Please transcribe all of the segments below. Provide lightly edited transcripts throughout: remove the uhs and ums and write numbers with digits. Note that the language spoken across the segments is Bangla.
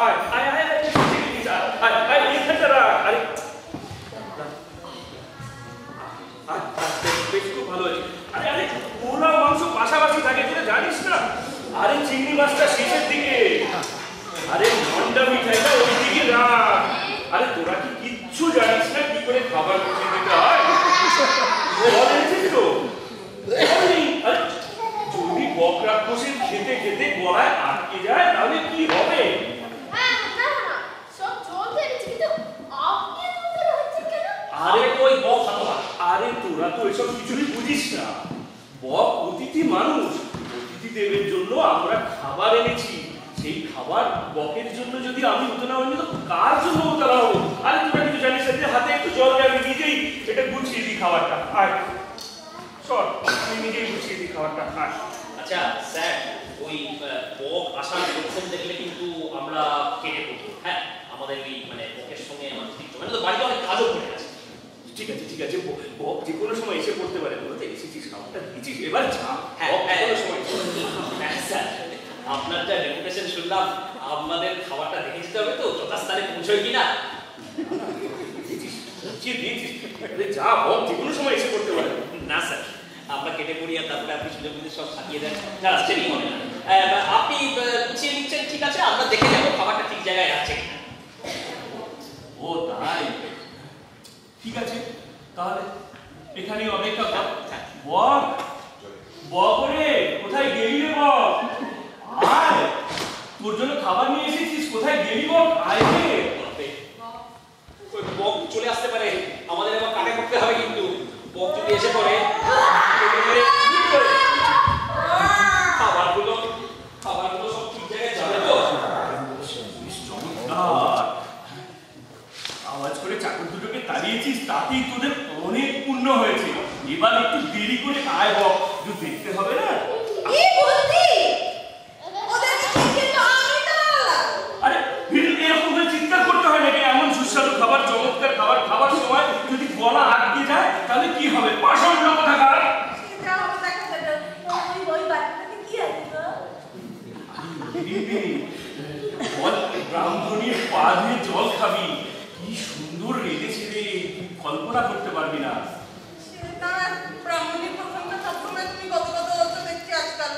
আয় আয় আয় আয় আয় আয় এখানটা রাখ। আরে বেশ খুব ভালো হয়েছে। আরে আরে পোলাও মাংস পাশাপাশি থাকে তুই জানিস না? আরে চিংড়ি মাছটা শেষের দিকে। আরে মন্ডা মিঠাইটা ওই দিকে রাখ। আরে তোরা কি কিচ্ছু জানিস না কি করে খাবার গুছিয়ে দিতে হয়? বলেছিস তো যদি বকরা কোষের খেতে খেতে গলায় আটকে যায় তাহলে কি হবে? আরে ওই বক খাওয়া। আরে তোরা তো এসব কিছুই বুঝিস না। বক অতিথি মানুষ, অতিথি দেবের জন্য আমরা খাবার এনেছি। সেই খাবার বকের জন্য যদি আমি হতো না হইনি তো কার জন্য উতলা হবো? আরে তোরা কিছু জানিস না, হাতে একটু জল দিয়ে আমি নিজেই এটা গুছিয়ে দিই খাবারটা। আয় সর, আমি নিজেই গুছিয়ে দিই খাবারটা। আয়। আচ্ছা স্যার, ওই বক আসার লক্ষণ দেখলে কিন্তু আমরা কেটে পড়বো। হ্যাঁ, আমাদের ওই মানে বকের সঙ্গে আমাদের ঠিক মানে তো বাড়িতে অনেক কাজও পড়ে আছে। ঠিক আছে ঠিক আছে, বক যে কোনো সময় এসে পড়তে পারে। বলতে এসেছিস খাবারটা দিয়েছিস, এবার যা। হ্যাঁ কোনো সময় স্যার, আপনার যা রেপুটেশন শুনলাম, আমাদের খাবারটা দেখে যেতে হবে তো যথাস্থানে পৌঁছয় কিনা। যা বক যে কোনো সময় এসে পড়তে পারে। না স্যার, আমরা কেটে পড়ি আর তারপরে আপনি সুযোগ বুঝে সব সাজিয়ে দেন। আসছেনই মনে না, আপনি গুছিয়ে নিচ্ছেন, ঠিক আছে, আমরা দেখে যাবো খাবারটা ঠিক জায়গায় আছে কিনা। ও তাই, ঠিক আছে, তাহলে এখানে অপেক্ষা কর। বক বক রে, কোথায় গেলি রে বক? আয়, তোর জন্য খাবার নিয়ে এসেছিস, কোথায় গেলি বক? আয় রে। বক চলে আসতে পারে, আমাদের এবার কাটে করতে হবে কিন্তু। বক যদি এসে পড়ে খাবারগুলো সব ঠিক জায়গায় যাবে তো। আওয়াজ করে চাকর দুটোকে তাড়িয়েছিস, তাতেই তোদের অনেক পুণ্য হয়েছে। এবার একটু দেরি করে আয় বক, একটু দেখতে হবে না? আরে এরকম করে চিৎকার করতে হয় নাকি? এমন সুস্বাদু খাবার, চমৎকার খাবার খাবার সময় যদি গলা আটকে যায় তাহলে কি হবে? পাষণ্ড কোথাকার। ব্রাহ্মণীর পা ধুয়ে জল খাবি, কি সুন্দর রেঁধেছে রে, কল্পনা করতে পারবি না। ব্রাহ্মণীর প্রসঙ্গে সবসময় তুমি কত কত বলতে দেখছি আজকাল।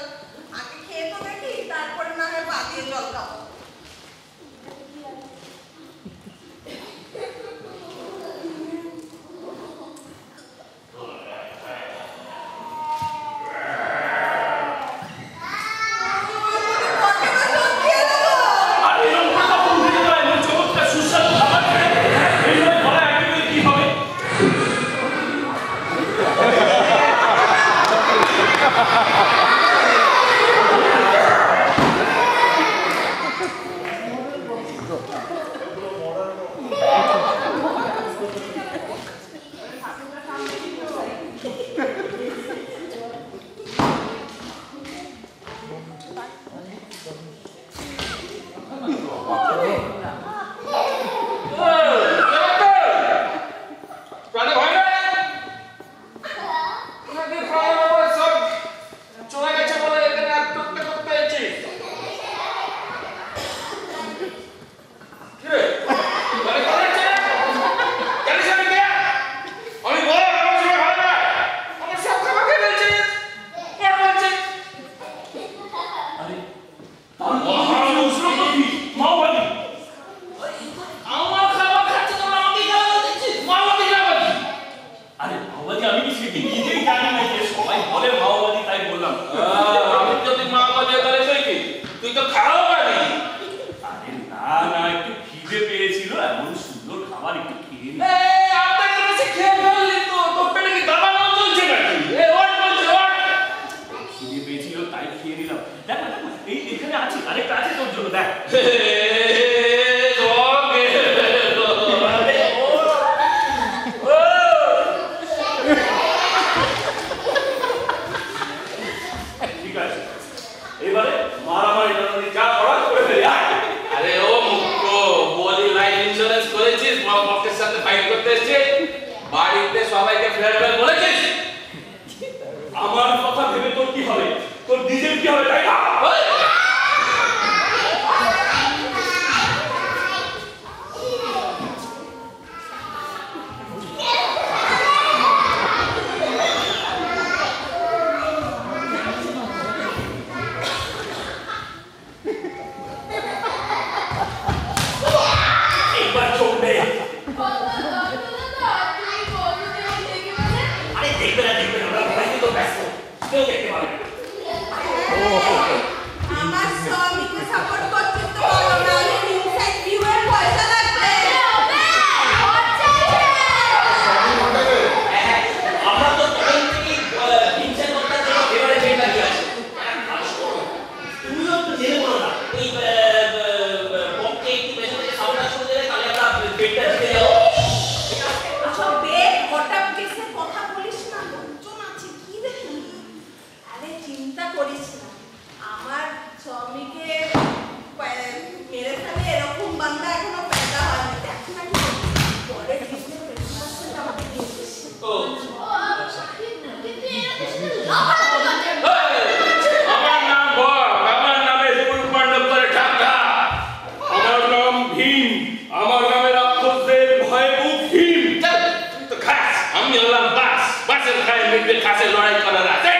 আগে খেয়ে তো দেখি, তারপরে না হয় পা দিয়ে জল খাবো। তোর নিজের কি হবে তাই না? মিটবে কাছে লড়াই করার আছে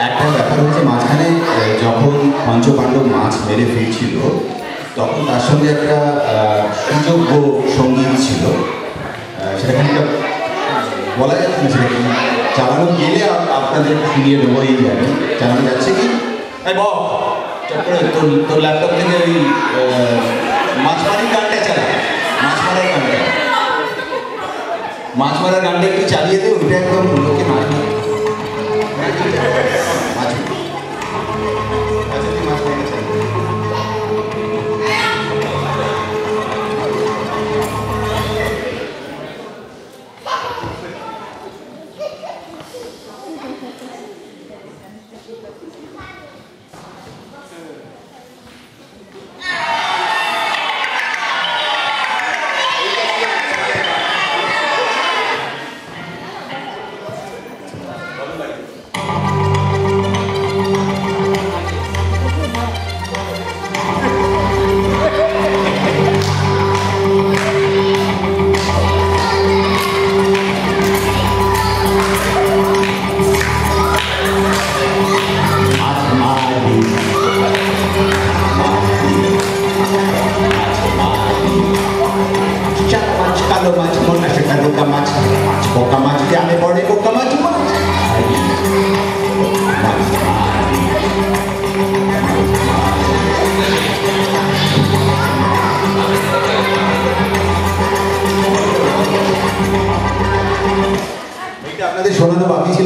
একটা ব্যাপার হচ্ছে মাঝখানে যখন পঞ্চপাণ্ডব মাছ মেরে ফিরছিল তখন তার সঙ্গে একটা সুযোগ্য সঙ্গীত ছিল, সেটা খানিকটা বলা যাচ্ছে না, সেটা চালানো গেলে আপনাদের শুনিয়ে দেবো। এই জায়গায় চালানো যাচ্ছে কি তোর ল্যাপটপ থেকে ওই মাছ মারির গানটা চালা, মাছ মারার গানটা, মাছ মারার গানটা একটু চালিয়ে দে, ওইটা একদম লোকে মাছ মারে বাকি ছিল